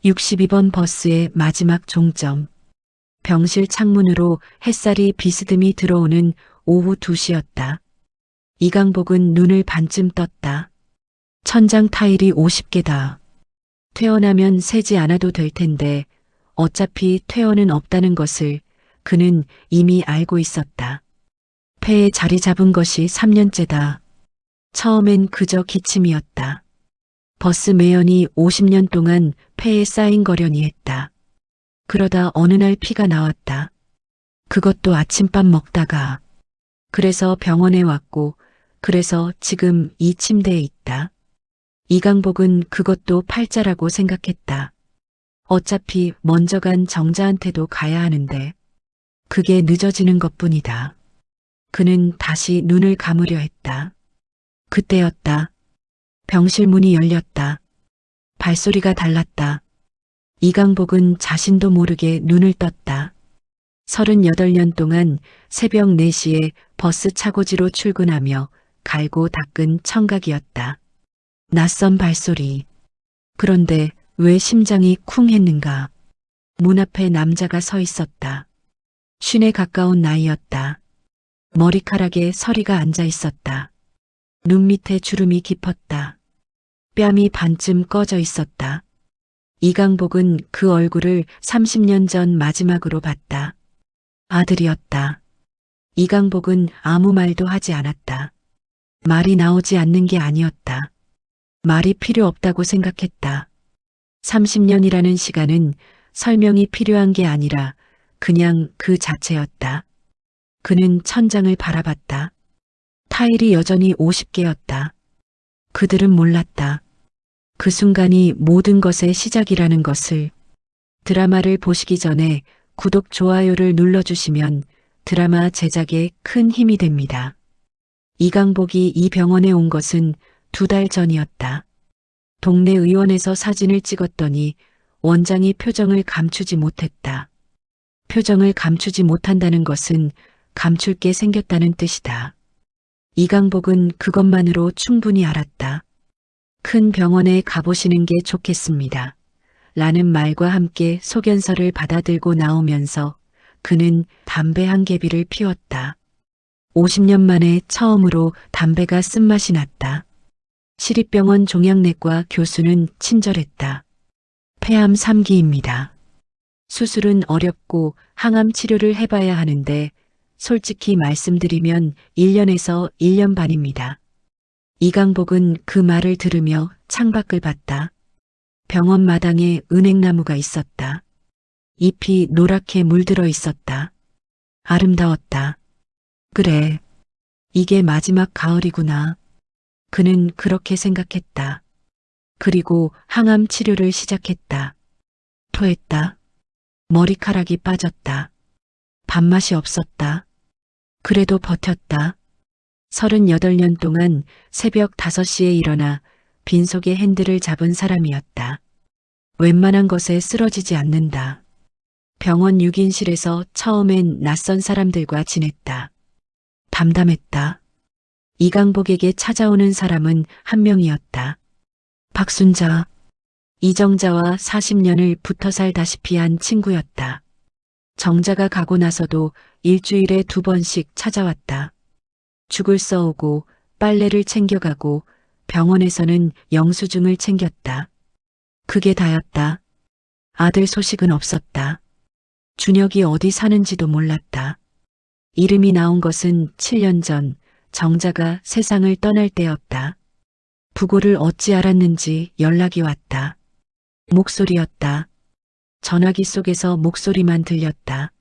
62번 버스의 마지막 종점. 병실 창문으로 햇살이 비스듬히 들어오는 오후 2시였다. 이강복은 눈을 반쯤 떴다. 천장 타일이 50개다. 퇴원하면 세지 않아도 될 텐데 어차피 퇴원은 없다는 것을 그는 이미 알고 있었다. 폐에 자리 잡은 것이 3년째다. 처음엔 그저 기침이었다. 버스 매연이 50년 동안 폐에 쌓인 거려니 했다. 그러다 어느 날 피가 나왔다. 그것도 아침밥 먹다가. 그래서 병원에 왔고, 그래서 지금 이 침대에 있다. 이강복은 그것도 팔자라고 생각했다. 어차피 먼저 간 정자한테도 가야 하는데 그게 늦어지는 것뿐이다. 그는 다시 눈을 감으려 했다. 그때였다. 병실 문이 열렸다. 발소리가 달랐다. 이강복은 자신도 모르게 눈을 떴다. 38년 동안 새벽 4시에 버스 차고지로 출근하며 갈고 닦은 청각이었다. 낯선 발소리. 그런데 왜 심장이 쿵 했는가? 문 앞에 남자가 서 있었다. 50에 가까운 나이였다. 머리카락에 서리가 앉아 있었다. 눈 밑에 주름이 깊었다. 뺨이 반쯤 꺼져 있었다. 이강복은 그 얼굴을 30년 전 마지막으로 봤다. 아들이었다. 이강복은 아무 말도 하지 않았다. 말이 나오지 않는 게 아니었다. 말이 필요 없다고 생각했다. 30년이라는 시간은 설명이 필요한 게 아니라 그냥 그 자체였다. 그는 천장을 바라봤다. 타일이 여전히 50개였다. 그들은 몰랐다. 그 순간이 모든 것의 시작이라는 것을. 드라마를 보시기 전에 구독, 좋아요를 눌러주시면 드라마 제작에 큰 힘이 됩니다. 이강복이 이 병원에 온 것은 2달 전이었다. 동네 의원에서 사진을 찍었더니 원장이 표정을 감추지 못했다. 표정을 감추지 못한다는 것은 감출 게 생겼다는 뜻이다. 이강복은 그것만으로 충분히 알았다. 큰 병원에 가보시는 게 좋겠습니다. 라는 말과 함께 소견서를 받아들고 나오면서 그는 담배 한 개비를 피웠다. 50년 만에 처음으로 담배가 쓴맛이 났다. 시립병원 종양내과 교수는 친절했다. 폐암 3기입니다. 수술은 어렵고 항암 치료를 해봐야 하는데 솔직히 말씀드리면 1년에서 1년 반입니다. 이강복은 그 말을 들으며 창밖을 봤다. 병원 마당에 은행나무가 있었다. 잎이 노랗게 물들어 있었다. 아름다웠다. 그래, 이게 마지막 가을이구나. 그는 그렇게 생각했다. 그리고 항암 치료를 시작했다. 토했다. 머리카락이 빠졌다. 밥맛이 없었다. 그래도 버텼다. 38년 동안 새벽 5시에 일어나 빈속에 핸들을 잡은 사람이었다. 웬만한 것에 쓰러지지 않는다. 병원 6인실에서 처음엔 낯선 사람들과 지냈다. 담담했다. 이강복에게 찾아오는 사람은 한 명이었다. 박순자. 이정자와 40년을 붙어 살다시피 한 친구였다. 정자가 가고 나서도 일주일에 2번씩 찾아왔다. 죽을 써오고 빨래를 챙겨가고 병원에서는 영수증을 챙겼다. 그게 다였다. 아들 소식은 없었다. 준혁이 어디 사는지도 몰랐다. 이름이 나온 것은 7년 전 정자가 세상을 떠날 때였다. 부고를 어찌 알았는지 연락이 왔다. 목소리였다. 전화기 속에서 목소리만 들렸다.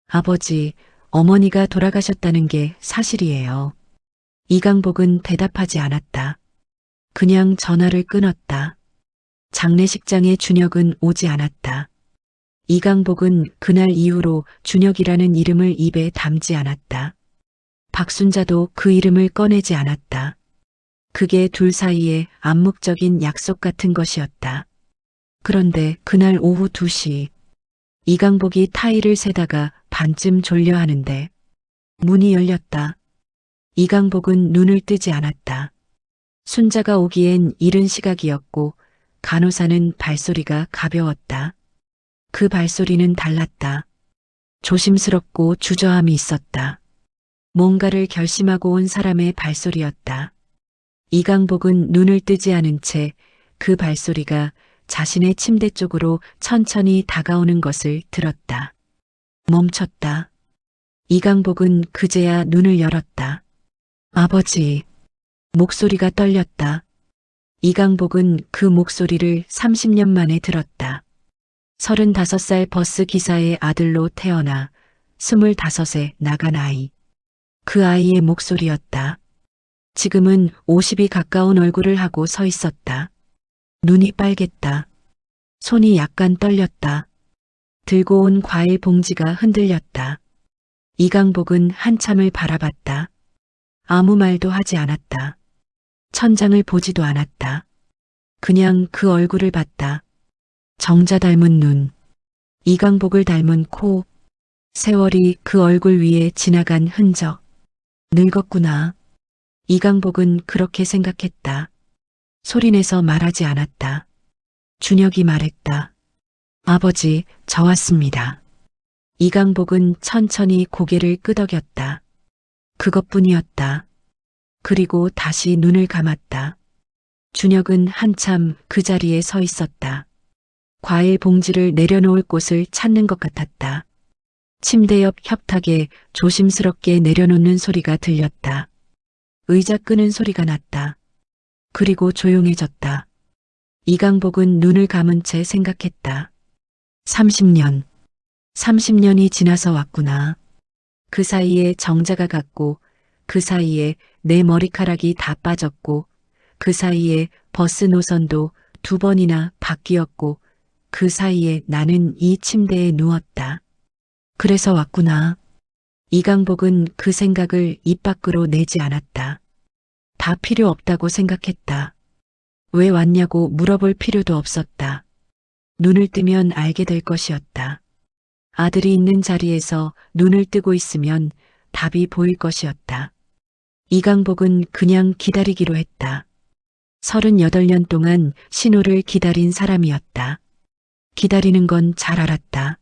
아버지, 어머니가 돌아가셨다는 게 사실이에요. 이강복은 대답하지 않았다. 그냥 전화를 끊었다. 장례식장에 준혁은 오지 않았다. 이강복은 그날 이후로 준혁이라는 이름을 입에 담지 않았다. 박순자도 그 이름을 꺼내지 않았다. 그게 둘 사이의 암묵적인 약속 같은 것이었다. 그런데 그날 오후 2시, 이강복이 타일을 세다가 반쯤 졸려 하는데 문이 열렸다. 이강복은 눈을 뜨지 않았다. 순자가 오기엔 이른 시각이었고 간호사는 발소리가 가벼웠다. 그 발소리는 달랐다. 조심스럽고 주저함이 있었다. 뭔가를 결심하고 온 사람의 발소리였다. 이강복은 눈을 뜨지 않은 채 그 발소리가 자신의 침대 쪽으로 천천히 다가오는 것을 들었다. 멈췄다. 이강복은 그제야 눈을 열었다. 아버지. 목소리가 떨렸다. 이강복은 그 목소리를 30년 만에 들었다. 35살 버스 기사의 아들로 태어나 25에 나간 아이. 그 아이의 목소리였다. 지금은 50이 가까운 얼굴을 하고 서 있었다. 눈이 빨갰다. 손이 약간 떨렸다. 들고 온 과일 봉지가 흔들렸다. 이강복은 한참을 바라봤다. 아무 말도 하지 않았다. 천장을 보지도 않았다. 그냥 그 얼굴을 봤다. 정자 닮은 눈, 이강복을 닮은 코, 세월이 그 얼굴 위에 지나간 흔적. 늙었구나. 이강복은 그렇게 생각했다. 소리내서 말하지 않았다. 준혁이 말했다. 아버지, 저 왔습니다. 이강복은 천천히 고개를 끄덕였다. 그것뿐이었다. 그리고 다시 눈을 감았다. 준혁은 한참 그 자리에 서 있었다. 과일 봉지를 내려놓을 곳을 찾는 것 같았다. 침대 옆 협탁에 조심스럽게 내려놓는 소리가 들렸다. 의자 끄는 소리가 났다. 그리고 조용해졌다. 이강복은 눈을 감은 채 생각했다. 30년. 30년이 지나서 왔구나. 그 사이에 정자가 갔고, 그 사이에 내 머리카락이 다 빠졌고, 그 사이에 버스 노선도 2번이나 바뀌었고, 그 사이에 나는 이 침대에 누웠다. 그래서 왔구나. 이강복은 그 생각을 입 밖으로 내지 않았다. 다 필요 없다고 생각했다. 왜 왔냐고 물어볼 필요도 없었다. 눈을 뜨면 알게 될 것이었다. 아들이 있는 자리에서 눈을 뜨고 있으면 답이 보일 것이었다. 이강복은 그냥 기다리기로 했다. 38년 동안 신호를 기다린 사람이었다. 기다리는 건 잘 알았다.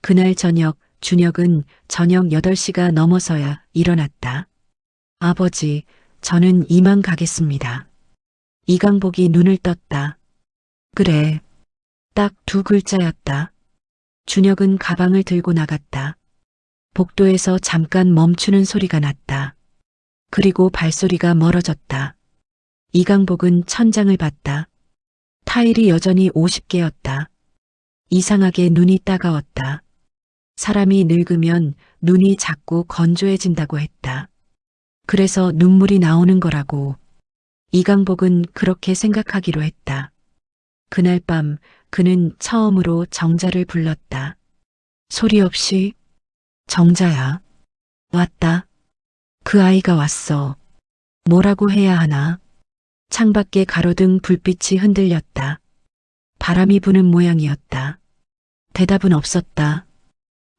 그날 저녁 준혁은 저녁 8시가 넘어서야 일어났다. 아버지, 저는 이만 가겠습니다. 이강복이 눈을 떴다. 그래. 딱 2글자였다. 준혁은 가방을 들고 나갔다. 복도에서 잠깐 멈추는 소리가 났다. 그리고 발소리가 멀어졌다. 이강복은 천장을 봤다. 타일이 여전히 50개였다. 이상하게 눈이 따가웠다. 사람이 늙으면 눈이 자꾸 건조해진다고 했다. 그래서 눈물이 나오는 거라고. 이강복은 그렇게 생각하기로 했다. 그날 밤 그는 처음으로 정자를 불렀다. 소리 없이. 정자야. 왔다. 그 아이가 왔어. 뭐라고 해야 하나. 창밖에 가로등 불빛이 흔들렸다. 바람이 부는 모양이었다. 대답은 없었다.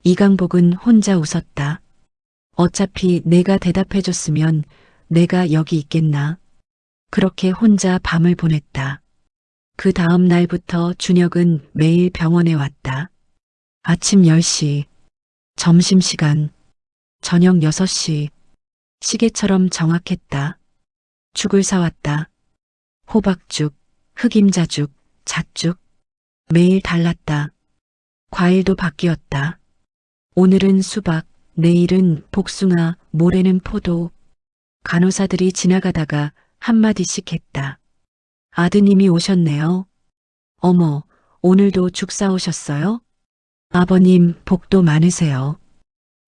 이강복은 혼자 웃었다. 어차피 내가 대답해줬으면 내가 여기 있겠나. 그렇게 혼자 밤을 보냈다. 그 다음 날부터 준혁은 매일 병원에 왔다. 아침 10시, 점심시간, 저녁 6시, 시계처럼 정확했다. 죽을 사왔다. 호박죽, 흑임자죽, 잣죽. 매일 달랐다. 과일도 바뀌었다. 오늘은 수박, 내일은 복숭아, 모레는 포도. 간호사들이 지나가다가 한마디씩 했다. 아드님이 오셨네요. 어머, 오늘도 죽 사오셨어요? 아버님, 복도 많으세요.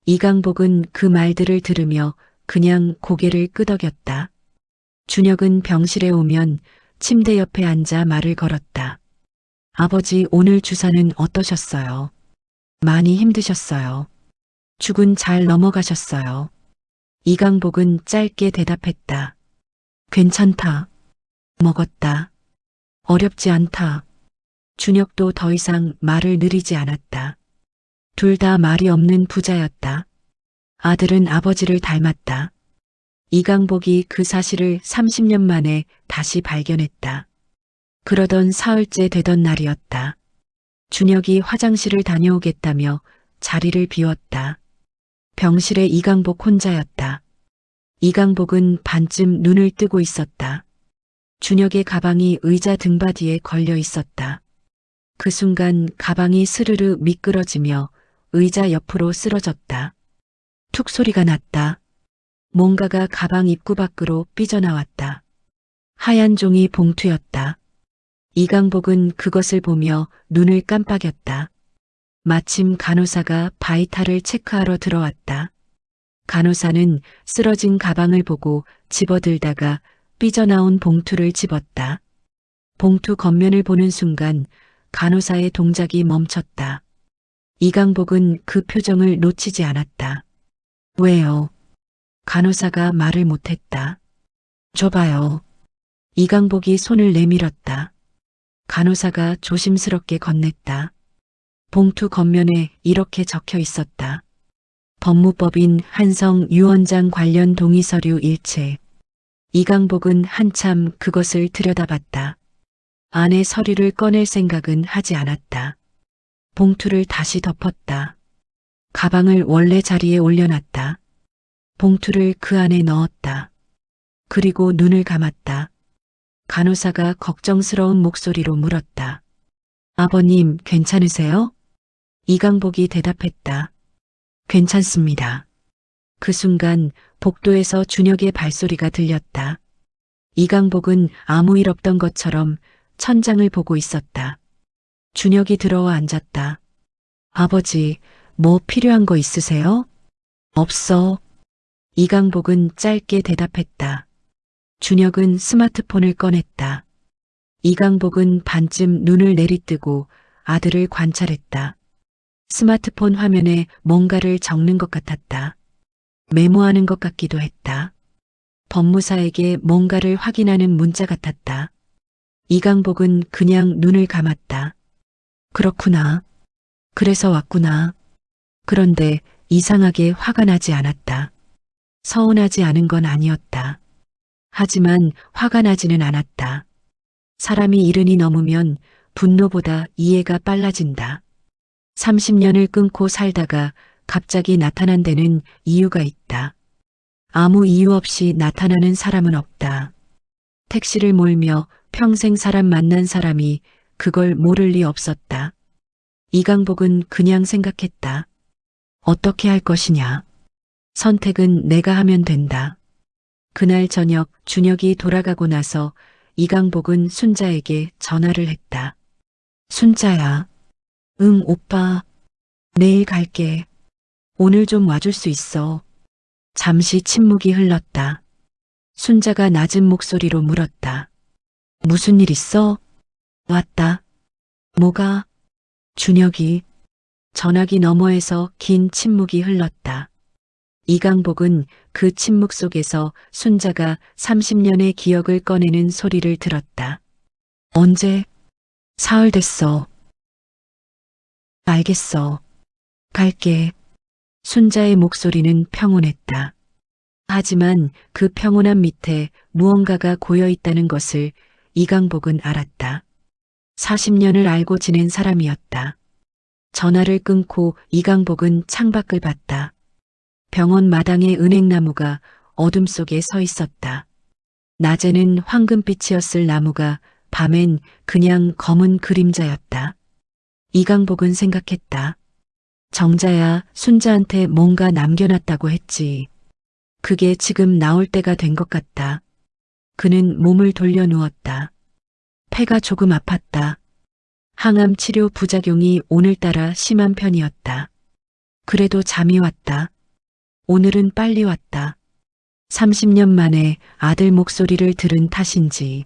이강복은 그 말들을 들으며 그냥 고개를 끄덕였다. 준혁은 병실에 오면 침대 옆에 앉아 말을 걸었다. 아버지, 오늘 주사는 어떠셨어요? 많이 힘드셨어요. 죽은 잘 넘어가셨어요. 이강복은 짧게 대답했다. 괜찮다. 먹었다. 어렵지 않다. 준혁도 더 이상 말을 느리지 않았다. 둘 다 말이 없는 부자였다. 아들은 아버지를 닮았다. 이강복이 그 사실을 30년 만에 다시 발견했다. 그러던 사흘째 되던 날이었다. 준혁이 화장실을 다녀오겠다며 자리를 비웠다. 병실에 이강복 혼자였다. 이강복은 반쯤 눈을 뜨고 있었다. 준혁의 가방이 의자 등받이에 걸려 있었다. 그 순간 가방이 스르르 미끄러지며 의자 옆으로 쓰러졌다. 툭 소리가 났다. 뭔가가 가방 입구 밖으로 삐져나왔다. 하얀 종이 봉투였다. 이강복은 그것을 보며 눈을 깜빡였다. 마침 간호사가 바이탈을 체크하러 들어왔다. 간호사는 쓰러진 가방을 보고 집어들다가 삐져나온 봉투를 집었다. 봉투 겉면을 보는 순간 간호사의 동작이 멈췄다. 이강복은 그 표정을 놓치지 않았다. 왜요? 간호사가 말을 못했다. 줘봐요. 이강복이 손을 내밀었다. 간호사가 조심스럽게 건넸다. 봉투 겉면에 이렇게 적혀 있었다. 법무법인 한성 유원장 관련 동의서류 일체. 이강복은 한참 그것을 들여다봤다. 안에 서류를 꺼낼 생각은 하지 않았다. 봉투를 다시 덮었다. 가방을 원래 자리에 올려놨다. 봉투를 그 안에 넣었다. 그리고 눈을 감았다. 간호사가 걱정스러운 목소리로 물었다. 아버님, 괜찮으세요? 이강복이 대답했다. 괜찮습니다. 그 순간 복도에서 준혁의 발소리가 들렸다. 이강복은 아무 일 없던 것처럼 천장을 보고 있었다. 준혁이 들어와 앉았다. 아버지, 뭐 필요한 거 있으세요? 없어. 이강복은 짧게 대답했다. 준혁은 스마트폰을 꺼냈다. 이강복은 반쯤 눈을 내리뜨고 아들을 관찰했다. 스마트폰 화면에 뭔가를 적는 것 같았다. 메모하는 것 같기도 했다. 법무사에게 뭔가를 확인하는 문자 같았다. 이강복은 그냥 눈을 감았다. 그렇구나. 그래서 왔구나. 그런데 이상하게 화가 나지 않았다. 서운하지 않은 건 아니었다. 하지만 화가 나지는 않았다. 사람이 이른이 넘으면 분노보다 이해가 빨라진다. 30년을 끊고 살다가 갑자기 나타난 데는 이유가 있다. 아무 이유 없이 나타나는 사람은 없다. 택시를 몰며 평생 사람 만난 사람이 그걸 모를 리 없었다. 이강복은 그냥 생각했다. 어떻게 할 것이냐. 선택은 내가 하면 된다. 그날 저녁 준혁이 돌아가고 나서 이강복은 순자에게 전화를 했다. 순자야. 응, 오빠. 내일 갈게. 오늘 좀 와줄 수 있어. 잠시 침묵이 흘렀다. 순자가 낮은 목소리로 물었다. 무슨 일 있어? 왔다. 뭐가? 준혁이. 전화기 너머에서 긴 침묵이 흘렀다. 이강복은 그 침묵 속에서 순자가 30년의 기억을 꺼내는 소리를 들었다. 언제? 사흘 됐어. 알겠어. 갈게. 순자의 목소리는 평온했다. 하지만 그 평온함 밑에 무언가가 고여 있다는 것을 이강복은 알았다. 40년을 알고 지낸 사람이었다. 전화를 끊고 이강복은 창밖을 봤다. 병원 마당에 은행나무가 어둠 속에 서 있었다. 낮에는 황금빛이었을 나무가 밤엔 그냥 검은 그림자였다. 이강복은 생각했다. 정자야 순자한테 뭔가 남겨놨다고 했지. 그게 지금 나올 때가 된 것 같다. 그는 몸을 돌려 누웠다. 폐가 조금 아팠다. 항암 치료 부작용이 오늘따라 심한 편이었다. 그래도 잠이 왔다. 오늘은 빨리 왔다. 30년 만에 아들 목소리를 들은 탓인지,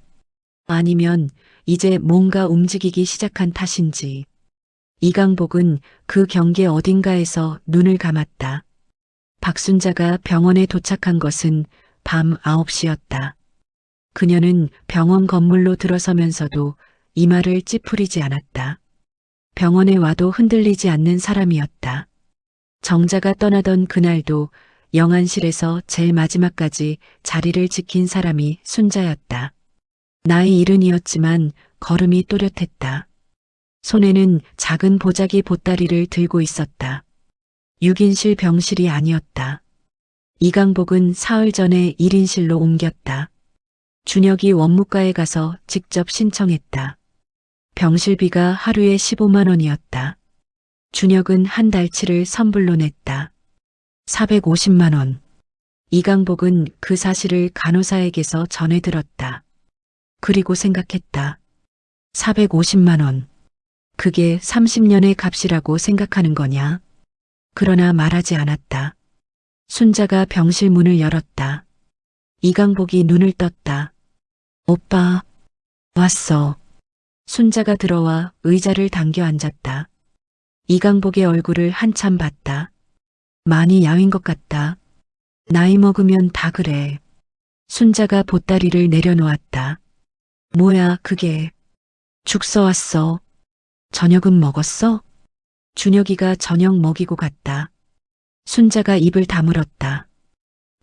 아니면 이제 뭔가 움직이기 시작한 탓인지. 이강복은 그 경계 어딘가에서 눈을 감았다. 박순자가 병원에 도착한 것은 밤 9시였다. 그녀는 병원 건물로 들어서면서도 이마를 찌푸리지 않았다. 병원에 와도 흔들리지 않는 사람이었다. 정자가 떠나던 그날도 영안실에서 제일 마지막까지 자리를 지킨 사람이 순자였다. 나이 70이었지만 걸음이 또렷했다. 손에는 작은 보자기 보따리를 들고 있었다. 6인실 병실이 아니었다. 이강복은 사흘 전에 1인실로 옮겼다. 준혁이 원무과에 가서 직접 신청했다. 병실비가 하루에 15만 원이었다. 준혁은 한 달치를 선불로 냈다. 450만 원. 이강복은 그 사실을 간호사에게서 전해 들었다. 그리고 생각했다. 450만 원. 그게 30년의 값이라고 생각하는 거냐? 그러나 말하지 않았다. 순자가 병실 문을 열었다. 이강복이 눈을 떴다. 오빠, 왔어. 순자가 들어와 의자를 당겨 앉았다. 이강복의 얼굴을 한참 봤다. 많이 야윈 것 같다. 나이 먹으면 다 그래. 순자가 보따리를 내려놓았다. 뭐야 그게. 죽 써왔어. 저녁은 먹었어? 준혁이가 저녁 먹이고 갔다. 순자가 입을 다물었다.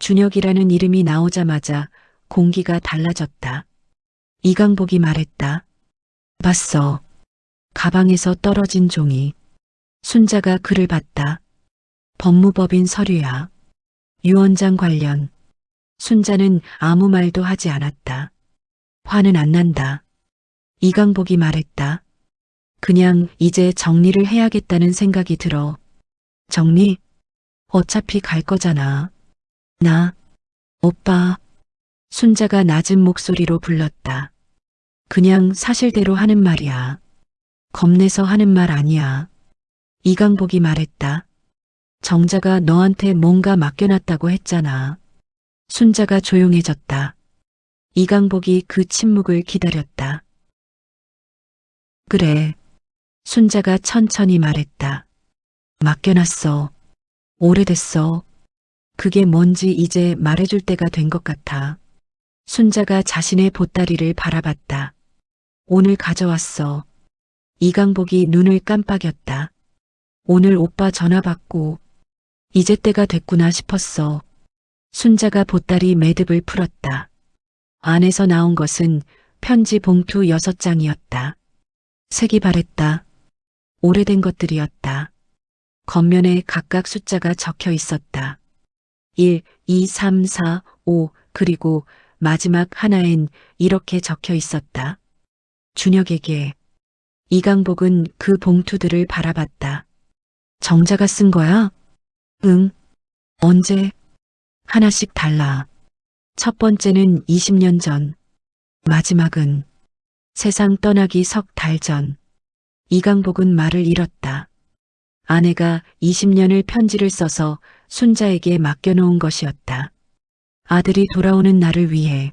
준혁이라는 이름이 나오자마자 공기가 달라졌다. 이강복이 말했다. 봤어. 가방에서 떨어진 종이. 순자가 글을 봤다. 법무법인 서류야. 유원장 관련. 순자는 아무 말도 하지 않았다. 화는 안 난다. 이강복이 말했다. 그냥 이제 정리를 해야겠다는 생각이 들어. 정리? 어차피 갈 거잖아. 나, 오빠. 순자가 낮은 목소리로 불렀다. 그냥 사실대로 하는 말이야. 겁내서 하는 말 아니야. 이강복이 말했다. 정자가 너한테 뭔가 맡겨놨다고 했잖아. 순자가 조용해졌다. 이강복이 그 침묵을 기다렸다. 그래. 순자가 천천히 말했다. 맡겨놨어. 오래됐어. 그게 뭔지 이제 말해줄 때가 된 것 같아. 순자가 자신의 보따리를 바라봤다. 오늘 가져왔어. 이강복이 눈을 깜빡였다. 오늘 오빠 전화 받고 이제 때가 됐구나 싶었어. 순자가 보따리 매듭을 풀었다. 안에서 나온 것은 편지 봉투 6장이었다. 색이 바랬다. 오래된 것들이었다. 겉면에 각각 숫자가 적혀 있었다. 1, 2, 3, 4, 5 그리고 마지막 하나엔 이렇게 적혀 있었다. 준혁에게. 이강복은 그 봉투들을 바라봤다. 정자가 쓴 거야? 응. 언제? 하나씩 달라. 첫 번째는 20년 전. 마지막은 세상 떠나기 석 달 전. 이강복은 말을 잃었다. 아내가 20년을 편지를 써서 순자에게 맡겨놓은 것이었다. 아들이 돌아오는 날을 위해.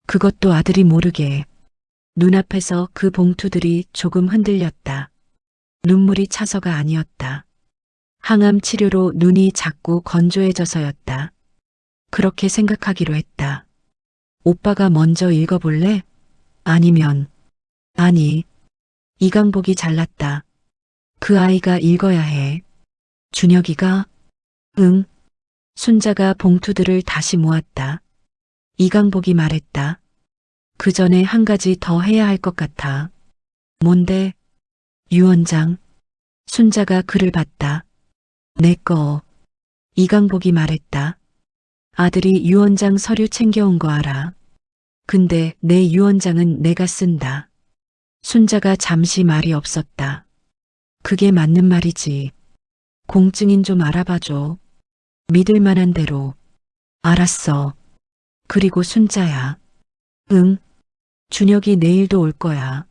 그것도 아들이 모르게. 눈앞에서 그 봉투들이 조금 흔들렸다. 눈물이 차서가 아니었다. 항암 치료로 눈이 자꾸 건조해져서였다. 그렇게 생각하기로 했다. 오빠가 먼저 읽어볼래? 아니면, 아니. 이강복이 잘났다. 그 아이가 읽어야 해. 준혁이가? 응. 순자가 봉투들을 다시 모았다. 이강복이 말했다. 그 전에 한 가지 더 해야 할 것 같아. 뭔데? 유원장. 순자가 글을 봤다. 내 거. 이강복이 말했다. 아들이 유원장 서류 챙겨온 거 알아. 근데 내 유원장은 내가 쓴다. 순자가 잠시 말이 없었다. 그게 맞는 말이지. 공증인 좀 알아봐줘. 믿을 만한 대로. 알았어. 그리고 순자야. 응. 준혁이 내일도 올 거야.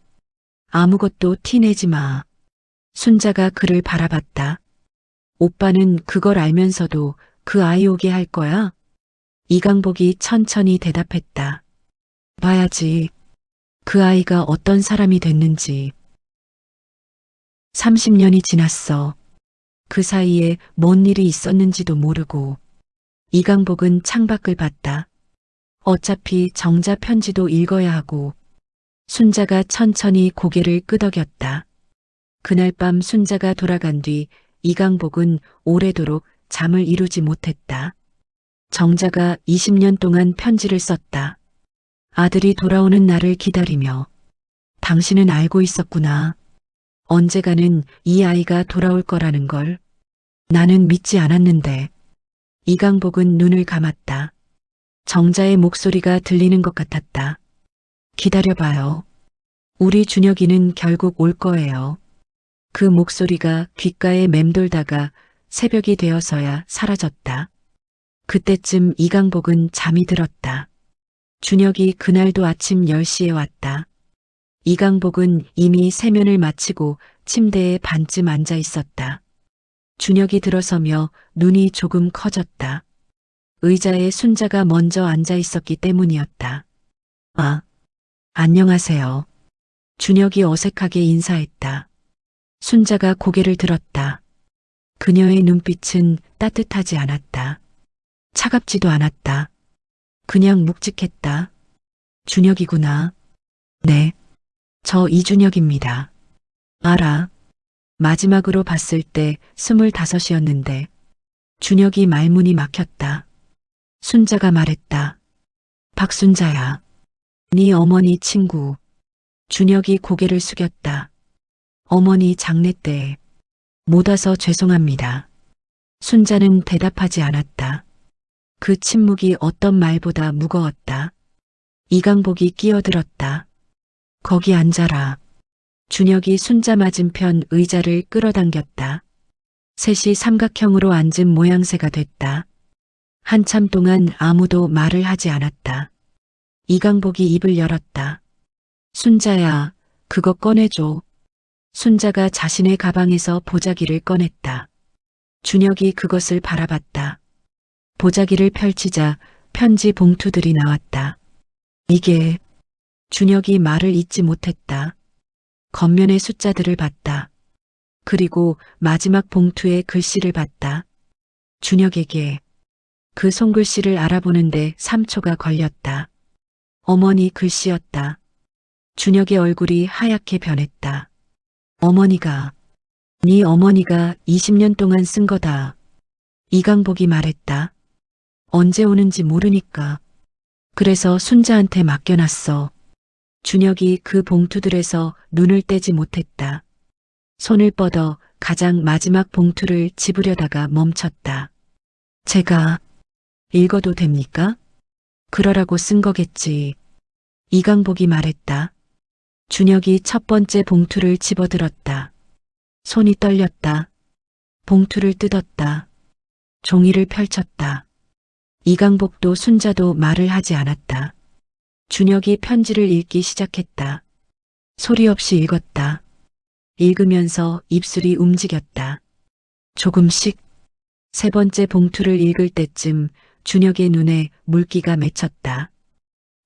아무것도 티내지 마. 순자가 그를 바라봤다. 오빠는 그걸 알면서도 그 아이 오게 할 거야? 이강복이 천천히 대답했다. 봐야지. 그 아이가 어떤 사람이 됐는지. 30년이 지났어. 그 사이에 뭔 일이 있었는지도 모르고. 이강복은 창밖을 봤다. 어차피 정자 편지도 읽어야 하고. 순자가 천천히 고개를 끄덕였다. 그날 밤 순자가 돌아간 뒤 이강복은 오래도록 잠을 이루지 못했다. 정자가 20년 동안 편지를 썼다. 아들이 돌아오는 날을 기다리며 당신은 알고 있었구나. 언젠가는 이 아이가 돌아올 거라는 걸. 나는 믿지 않았는데. 이강복은 눈을 감았다. 정자의 목소리가 들리는 것 같았다. 기다려봐요. 우리 준혁이는 결국 올 거예요. 그 목소리가 귓가에 맴돌다가 새벽이 되어서야 사라졌다. 그때쯤 이강복은 잠이 들었다. 준혁이 그날도 아침 10시에 왔다. 이강복은 이미 세면을 마치고 침대에 반쯤 앉아 있었다. 준혁이 들어서며 눈이 조금 커졌다. 의자에 순자가 먼저 앉아 있었기 때문이었다. 아, 안녕하세요. 준혁이 어색하게 인사했다. 순자가 고개를 들었다. 그녀의 눈빛은 따뜻하지 않았다. 차갑지도 않았다. 그냥 묵직했다. 준혁이구나. 네. 저 이준혁입니다. 알아. 마지막으로 봤을 때 25이었는데 준혁이 말문이 막혔다. 순자가 말했다. 박순자야. 네 어머니 친구. 준혁이 고개를 숙였다. 어머니 장례 때 못 와서 죄송합니다. 순자는 대답하지 않았다. 그 침묵이 어떤 말보다 무거웠다. 이강복이 끼어들었다. 거기 앉아라. 준혁이 순자 맞은편 의자를 끌어당겼다. 셋이 삼각형으로 앉은 모양새가 됐다. 한참 동안 아무도 말을 하지 않았다. 이강복이 입을 열었다. 순자야, 그거 꺼내줘. 순자가 자신의 가방에서 보자기를 꺼냈다. 준혁이 그것을 바라봤다. 보자기를 펼치자 편지 봉투들이 나왔다. 이게... 준혁이 말을 잇지 못했다. 겉면의 숫자들을 봤다. 그리고 마지막 봉투의 글씨를 봤다. 준혁에게 그 손글씨를 알아보는데 3초가 걸렸다. 어머니 글씨였다. 준혁의 얼굴이 하얗게 변했다. 어머니가, 네 어머니가 20년 동안 쓴 거다. 이강복이 말했다. 언제 오는지 모르니까. 그래서 순자한테 맡겨놨어. 준혁이 그 봉투들에서 눈을 떼지 못했다. 손을 뻗어 가장 마지막 봉투를 집으려다가 멈췄다. 제가 읽어도 됩니까? 그러라고 쓴 거겠지. 이강복이 말했다. 준혁이 첫 번째 봉투를 집어들었다. 손이 떨렸다. 봉투를 뜯었다. 종이를 펼쳤다. 이강복도 순자도 말을 하지 않았다. 준혁이 편지를 읽기 시작했다. 소리 없이 읽었다. 읽으면서 입술이 움직였다. 조금씩. 세 번째 봉투를 읽을 때쯤 준혁의 눈에 물기가 맺혔다.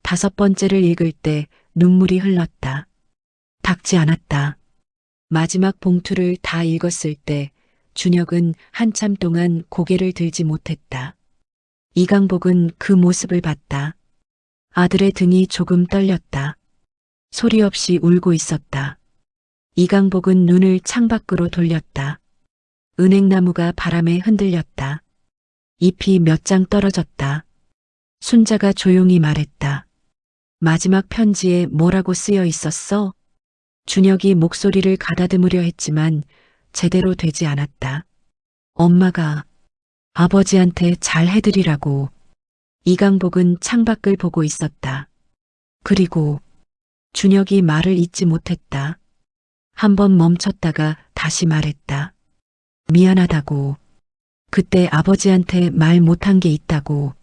다섯 번째를 읽을 때 눈물이 흘렀다. 닦지 않았다. 마지막 봉투를 다 읽었을 때 준혁은 한참 동안 고개를 들지 못했다. 이강복은 그 모습을 봤다. 아들의 등이 조금 떨렸다. 소리 없이 울고 있었다. 이강복은 눈을 창밖으로 돌렸다. 은행나무가 바람에 흔들렸다. 잎이 몇 장 떨어졌다. 순자가 조용히 말했다. 마지막 편지에 뭐라고 쓰여 있었어? 준혁이 목소리를 가다듬으려 했지만 제대로 되지 않았다. 엄마가 아버지한테 잘 해드리라고. 이강복은 창밖을 보고 있었다. 그리고 준혁이 말을 잇지 못했다. 한번 멈췄다가 다시 말했다. 미안하다고. 그때 아버지한테 말 못한 게 있다고.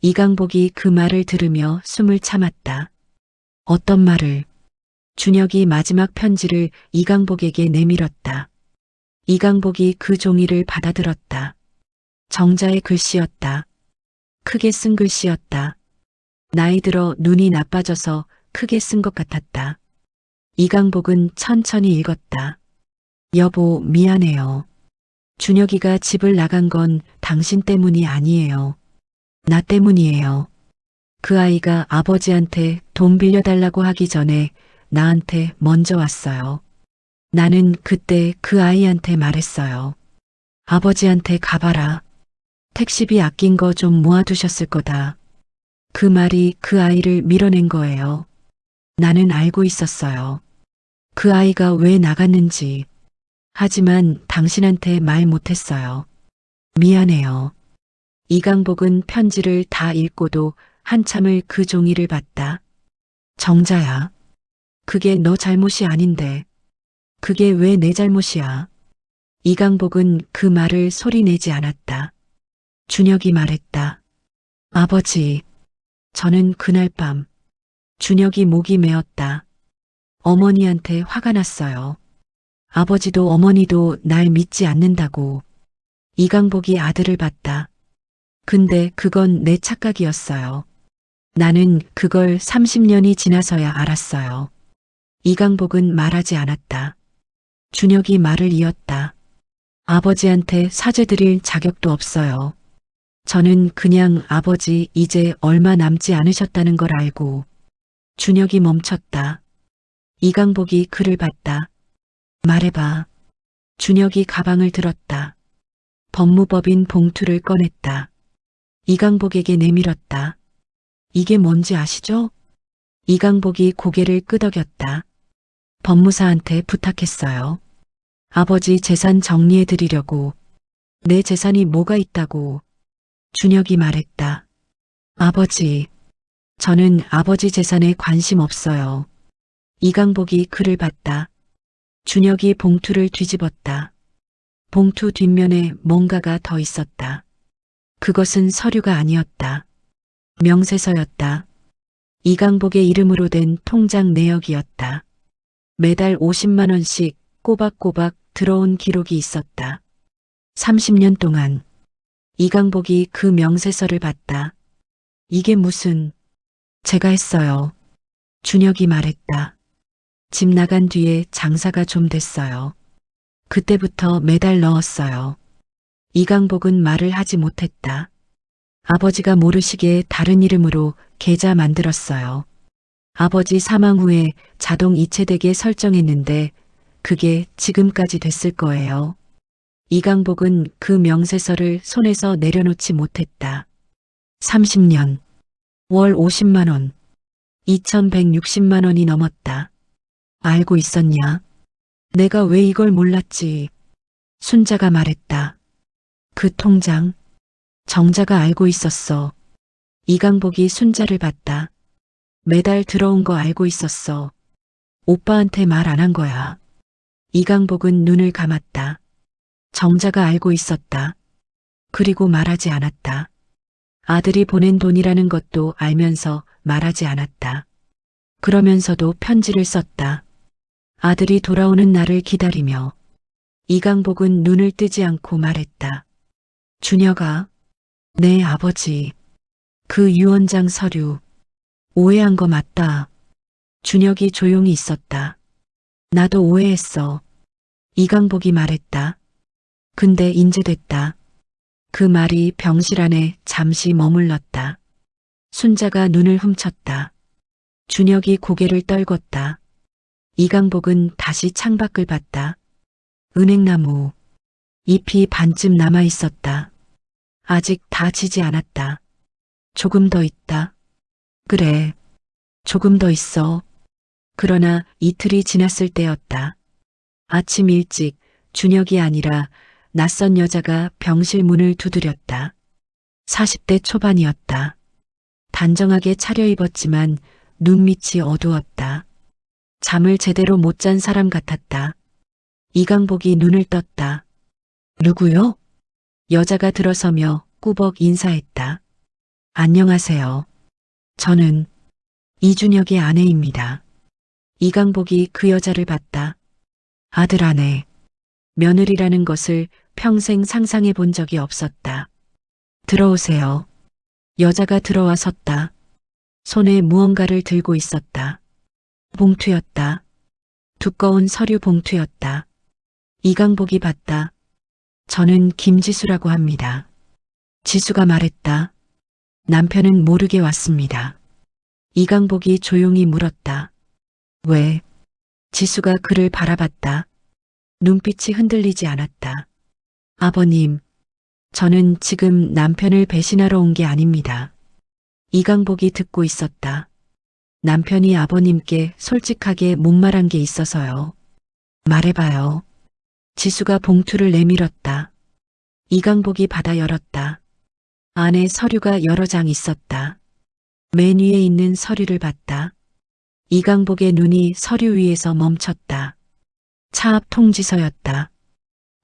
이강복이 그 말을 들으며 숨을 참았다. 어떤 말을? 준혁이 마지막 편지를 이강복에게 내밀었다. 이강복이 그 종이를 받아들었다. 정자의 글씨였다. 크게 쓴 글씨였다. 나이 들어 눈이 나빠져서 크게 쓴 것 같았다. 이강복은 천천히 읽었다. 여보, 미안해요. 준혁이가 집을 나간 건 당신 때문이 아니에요. 나 때문이에요. 그 아이가 아버지한테 돈 빌려달라고 하기 전에 나한테 먼저 왔어요. 나는 그때 그 아이한테 말했어요. 아버지한테 가봐라. 택시비 아낀 거 좀 모아두셨을 거다. 그 말이 그 아이를 밀어낸 거예요. 나는 알고 있었어요. 그 아이가 왜 나갔는지. 하지만 당신한테 말 못했어요. 미안해요. 이강복은 편지를 다 읽고도 한참을 그 종이를 봤다. 정자야. 그게 너 잘못이 아닌데. 그게 왜 내 잘못이야. 이강복은 그 말을 소리내지 않았다. 준혁이 말했다. 아버지, 저는 그날 밤 준혁이 목이 메었다. 어머니한테 화가 났어요. 아버지도 어머니도 날 믿지 않는다고. 이강복이 아들을 봤다. 근데 그건 내 착각이었어요. 나는 그걸 30년이 지나서야 알았어요. 이강복은 말하지 않았다. 준혁이 말을 이었다. 아버지한테 사죄드릴 자격도 없어요. 저는 그냥 아버지 이제 얼마 남지 않으셨다는 걸 알고. 준혁이 멈췄다. 이강복이 그를 봤다. 말해봐. 준혁이 가방을 들었다. 법무법인 봉투를 꺼냈다. 이강복에게 내밀었다. 이게 뭔지 아시죠? 이강복이 고개를 끄덕였다. 법무사한테 부탁했어요. 아버지 재산 정리해 드리려고. 내 재산이 뭐가 있다고. 준혁이 말했다. 아버지, 저는 아버지 재산에 관심 없어요. 이강복이 그를 봤다. 준혁이 봉투를 뒤집었다. 봉투 뒷면에 뭔가가 더 있었다. 그것은 서류가 아니었다. 명세서였다. 이강복의 이름으로 된 통장 내역이었다. 매달 50만 원씩 꼬박꼬박 들어온 기록이 있었다. 30년 동안. 이강복이 그 명세서를 봤다. 이게 무슨... 제가 했어요. 준혁이 말했다. 집 나간 뒤에 장사가 좀 됐어요. 그때부터 매달 넣었어요. 이강복은 말을 하지 못했다. 아버지가 모르시게 다른 이름으로 계좌 만들었어요. 아버지 사망 후에 자동 이체되게 설정했는데 그게 지금까지 됐을 거예요. 이강복은 그 명세서를 손에서 내려놓지 못했다. 30년, 월 50만 원, 2160만 원이 넘었다. 알고 있었냐? 내가 왜 이걸 몰랐지? 순자가 말했다. 그 통장, 정자가 알고 있었어. 이강복이 순자를 봤다. 매달 들어온 거 알고 있었어. 오빠한테 말 안 한 거야. 이강복은 눈을 감았다. 정자가 알고 있었다. 그리고 말하지 않았다. 아들이 보낸 돈이라는 것도 알면서 말하지 않았다. 그러면서도 편지를 썼다. 아들이 돌아오는 날을 기다리며. 이강복은 눈을 뜨지 않고 말했다. 준혁아, 내 아버지. 그 유언장 서류. 오해한 거 맞다. 준혁이 조용히 있었다. 나도 오해했어. 이강복이 말했다. 근데 인제됐다. 그 말이 병실 안에 잠시 머물렀다. 순자가 눈을 훔쳤다. 준혁이 고개를 떨궜다. 이강복은 다시 창밖을 봤다. 은행나무. 잎이 반쯤 남아 있었다. 아직 다 지지 않았다. 조금 더 있다. 그래. 조금 더 있어. 그러나 이틀이 지났을 때였다. 아침 일찍 준혁이 아니라 낯선 여자가 병실 문을 두드렸다. 40대 초반이었다. 단정하게 차려입었지만 눈밑이 어두웠다. 잠을 제대로 못 잔 사람 같았다. 이강복이 눈을 떴다. 누구요? 여자가 들어서며 꾸벅 인사했다. 안녕하세요. 저는 이준혁의 아내입니다. 이강복이 그 여자를 봤다. 아들 아내. 며느리라는 것을 평생 상상해 본 적이 없었다. 들어오세요. 여자가 들어와 섰다. 손에 무언가를 들고 있었다. 봉투였다. 두꺼운 서류 봉투였다. 이강복이 봤다. 저는 김지수라고 합니다. 지수가 말했다. 남편은 모르게 왔습니다. 이강복이 조용히 물었다. 왜? 지수가 그를 바라봤다. 눈빛이 흔들리지 않았다. 아버님, 저는 지금 남편을 배신하러 온 게 아닙니다. 이강복이 듣고 있었다. 남편이 아버님께 솔직하게 못 말한 게 있어서요. 말해봐요. 지수가 봉투를 내밀었다. 이강복이 받아 열었다. 안에 서류가 여러 장 있었다. 맨 위에 있는 서류를 봤다. 이강복의 눈이 서류 위에서 멈췄다. 차압 통지서였다.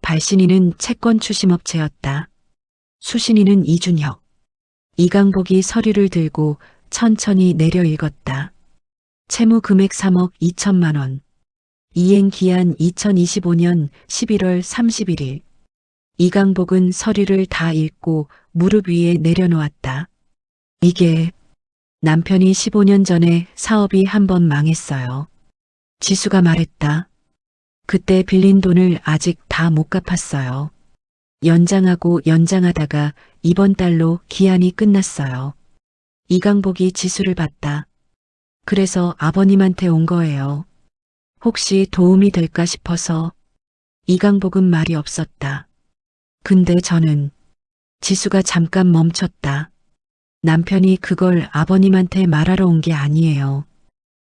발신인은 채권 추심업체였다. 수신인은 이준혁. 이강복이 서류를 들고 천천히 내려 읽었다. 채무 금액 3억 2천만 원. 이행 기한 2025년 11월 31일. 이강복은 서류를 다 읽고 무릎 위에 내려놓았다. 이게 남편이 15년 전에 사업이 한 번 망했어요. 지수가 말했다. 그때 빌린 돈을 아직 다 못 갚았어요. 연장하고 연장하다가 이번 달로 기한이 끝났어요. 이강복이 지수를 봤다. 그래서 아버님한테 온 거예요. 혹시 도움이 될까 싶어서. 이강복은 말이 없었다. 근데 저는. 지수가 잠깐 멈췄다. 남편이 그걸 아버님한테 말하러 온 게 아니에요.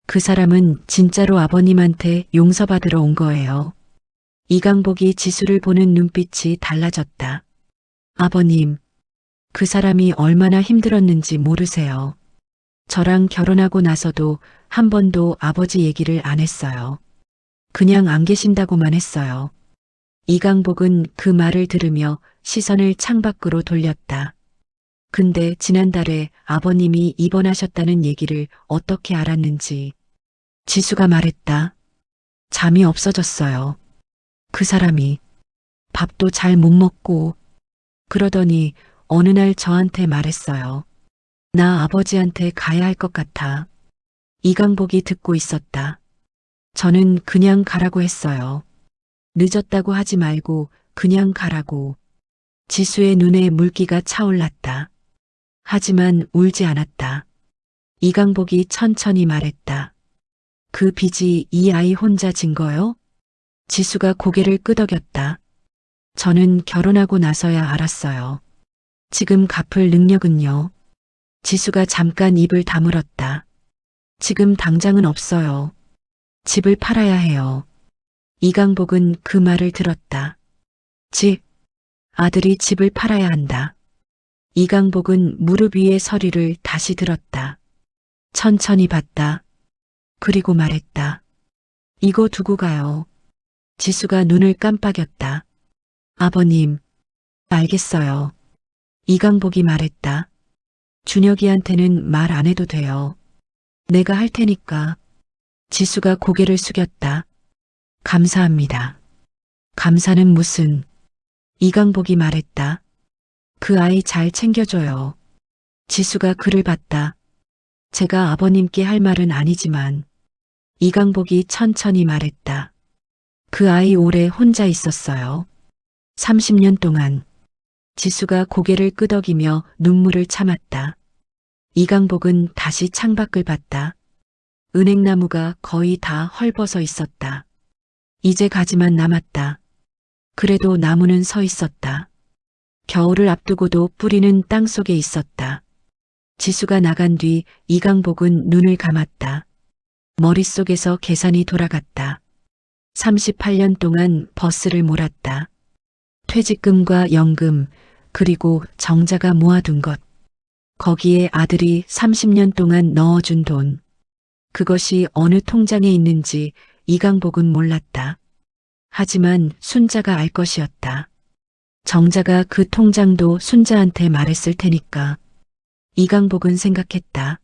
그 사람은 진짜로 아버님한테 용서받으러 온 거예요. 이강복이 지수를 보는 눈빛이 달라졌다. 아버님, 그 사람이 얼마나 힘들었는지 모르세요. 저랑 결혼하고 나서도 한 번도 아버지 얘기를 안 했어요. 그냥 안 계신다고만 했어요. 이강복은 그 말을 들으며 시선을 창밖으로 돌렸다. 근데 지난달에 아버님이 입원하셨다는 얘기를 어떻게 알았는지. 지수가 말했다. 잠이 없어졌어요. 그 사람이 밥도 잘 못 먹고 그러더니 어느 날 저한테 말했어요. 나 아버지한테 가야 할 것 같아. 이강복이 듣고 있었다. 저는 그냥 가라고 했어요. 늦었다고 하지 말고 그냥 가라고. 지수의 눈에 물기가 차올랐다. 하지만 울지 않았다. 이강복이 천천히 말했다. 그 빚이 이 아이 혼자 진 거요? 지수가 고개를 끄덕였다. 저는 결혼하고 나서야 알았어요. 지금 갚을 능력은요? 지수가 잠깐 입을 다물었다. 지금 당장은 없어요. 집을 팔아야 해요. 이강복은 그 말을 들었다. 집, 아들이 집을 팔아야 한다. 이강복은 무릎 위에 서류를 다시 들었다. 천천히 봤다. 그리고 말했다. 이거 두고 가요. 지수가 눈을 깜빡였다. 아버님, 알겠어요. 이강복이 말했다. 준혁이한테는 말 안 해도 돼요. 내가 할 테니까. 지수가 고개를 숙였다. 감사합니다. 감사는 무슨. 이강복이 말했다. 그 아이 잘 챙겨줘요. 지수가 그를 봤다. 제가 아버님께 할 말은 아니지만. 이강복이 천천히 말했다. 그 아이 오래 혼자 있었어요. 30년 동안. 지수가 고개를 끄덕이며 눈물을 참았다. 이강복은 다시 창밖을 봤다. 은행나무가 거의 다 헐벗어 있었다. 이제 가지만 남았다. 그래도 나무는 서 있었다. 겨울을 앞두고도 뿌리는 땅속에 있었다. 지수가 나간 뒤 이강복은 눈을 감았다. 머릿속에서 계산이 돌아갔다. 38년 동안 버스를 몰았다. 퇴직금과 연금, 그리고 정자가 모아둔 것. 거기에 아들이 30년 동안 넣어준 돈. 그것이 어느 통장에 있는지 이강복은 몰랐다. 하지만 순자가 알 것이었다. 정자가 그 통장도 순자한테 말했을 테니까. 이강복은 생각했다.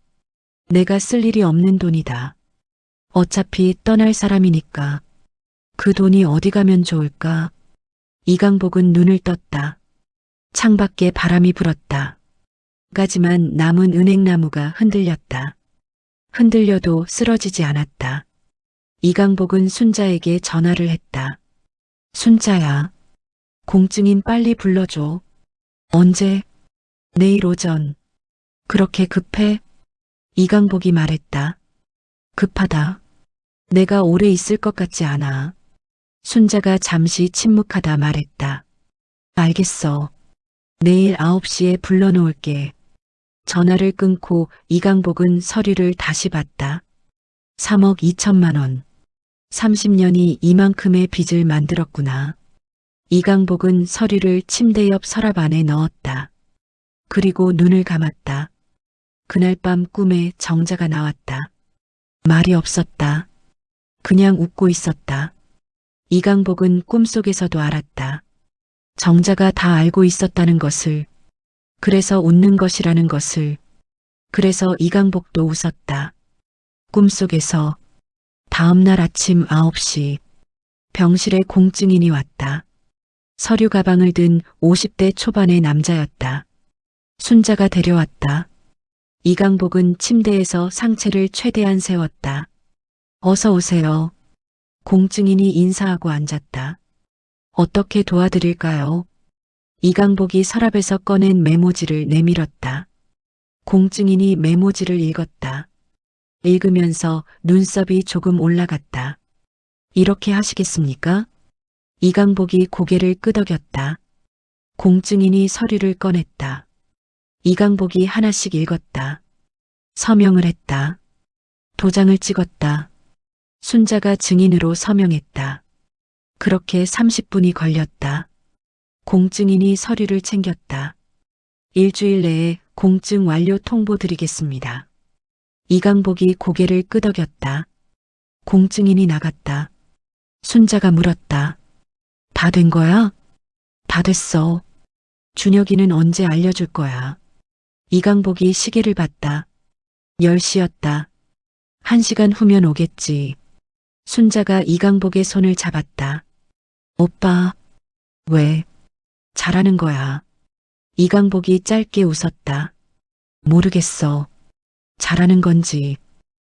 내가 쓸 일이 없는 돈이다. 어차피 떠날 사람이니까. 그 돈이 어디 가면 좋을까? 이강복은 눈을 떴다. 창밖에 바람이 불었다. 까지만 남은 은행나무가 흔들렸다. 흔들려도 쓰러지지 않았다. 이강복은 순자에게 전화를 했다. 순자야, 공증인 빨리 불러줘. 언제? 내일 오전. 그렇게 급해? 이강복이 말했다. 급하다. 내가 오래 있을 것 같지 않아. 순자가 잠시 침묵하다 말했다. 알겠어. 내일 9시에 불러놓을게. 전화를 끊고 이강복은 서류를 다시 봤다. 3억 2천만 원. 30년이 이만큼의 빚을 만들었구나. 이강복은 서류를 침대 옆 서랍 안에 넣었다. 그리고 눈을 감았다. 그날 밤 꿈에 정자가 나왔다. 말이 없었다. 그냥 웃고 있었다. 이강복은 꿈속에서도 알았다. 정자가 다 알고 있었다는 것을, 그래서 웃는 것이라는 것을, 그래서 이강복도 웃었다. 꿈속에서 다음 날 아침 9시 병실에 공증인이 왔다. 서류 가방을 든 50대 초반의 남자였다. 순자가 데려왔다. 이강복은 침대에서 상체를 최대한 세웠다. 어서 오세요. 공증인이 인사하고 앉았다. 어떻게 도와드릴까요? 이강복이 서랍에서 꺼낸 메모지를 내밀었다. 공증인이 메모지를 읽었다. 읽으면서 눈썹이 조금 올라갔다. 이렇게 하시겠습니까? 이강복이 고개를 끄덕였다. 공증인이 서류를 꺼냈다. 이강복이 하나씩 읽었다. 서명을 했다. 도장을 찍었다. 순자가 증인으로 서명했다. 그렇게 30분이 걸렸다. 공증인이 서류를 챙겼다. 일주일 내에 공증 완료 통보 드리겠습니다. 이강복이 고개를 끄덕였다. 공증인이 나갔다. 순자가 물었다. 다 된 거야? 다 됐어. 준혁이는 언제 알려줄 거야? 이강복이 시계를 봤다. 10시였다. 1시간 후면 오겠지. 순자가 이강복의 손을 잡았다. 오빠, 왜? 잘하는 거야. 이강복이 짧게 웃었다. 모르겠어. 잘하는 건지.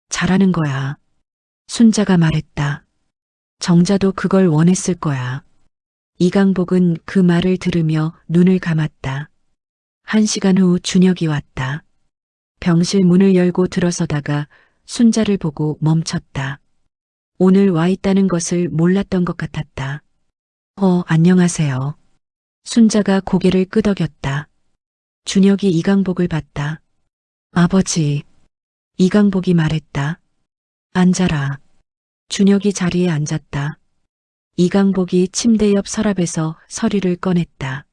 잘하는 거야. 순자가 말했다. 정자도 그걸 원했을 거야. 이강복은 그 말을 들으며 눈을 감았다. 1시간 후 준혁이 왔다. 병실 문을 열고 들어서다가 순자를 보고 멈췄다. 오늘 와 있다는 것을 몰랐던 것 같았다. 안녕하세요. 순자가 고개를 끄덕였다. 준혁이 이강복을 봤다. 아버지. 이강복이 말했다. 앉아라. 준혁이 자리에 앉았다. 이강복이 침대 옆 서랍에서 서류를 꺼냈다.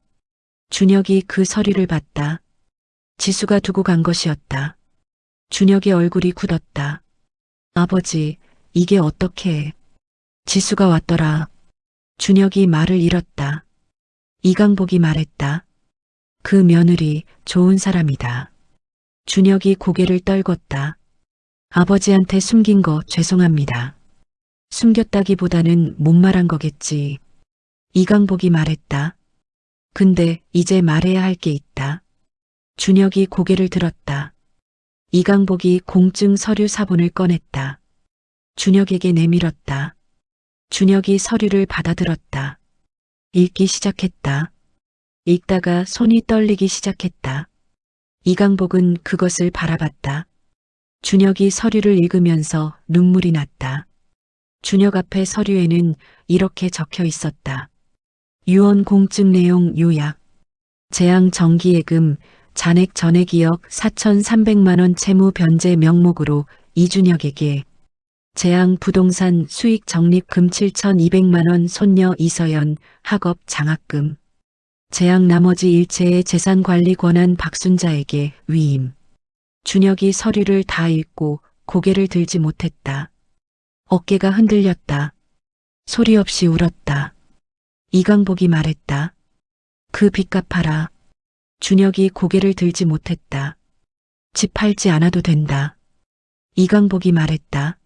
준혁이 그 서류를 봤다. 지수가 두고 간 것이었다. 준혁의 얼굴이 굳었다. 아버지, 이게 어떻게? 지수가 왔더라. 준혁이 말을 잃었다. 이강복이 말했다. 그 며느리 좋은 사람이다. 준혁이 고개를 떨궜다. 아버지한테 숨긴 거 죄송합니다. 숨겼다기보다는 못 말한 거겠지. 이강복이 말했다. 근데 이제 말해야 할 게 있다. 준혁이 고개를 들었다. 이강복이 공증 서류 사본을 꺼냈다. 준혁에게 내밀었다. 준혁이 서류를 받아들었다. 읽기 시작했다. 읽다가 손이 떨리기 시작했다. 이강복은 그것을 바라봤다. 준혁이 서류를 읽으면서 눈물이 났다. 준혁 앞에 서류에는 이렇게 적혀 있었다. 유언 공증 내용 요약. 재앙 정기예금 잔액 전액이억 4,300만 원 채무 변제 명목으로 이준혁에게 재앙 부동산 수익 적립금 7,200만 원 손녀 이서연 학업 장학금. 재앙 나머지 일체의 재산 관리 권한 박순자에게 위임. 준혁이 서류를 다 읽고 고개를 들지 못했다. 어깨가 흔들렸다. 소리 없이 울었다. 이강복이 말했다. 그 빚 갚아라. 준혁이 고개를 들지 못했다. 집 팔지 않아도 된다. 이강복이 말했다.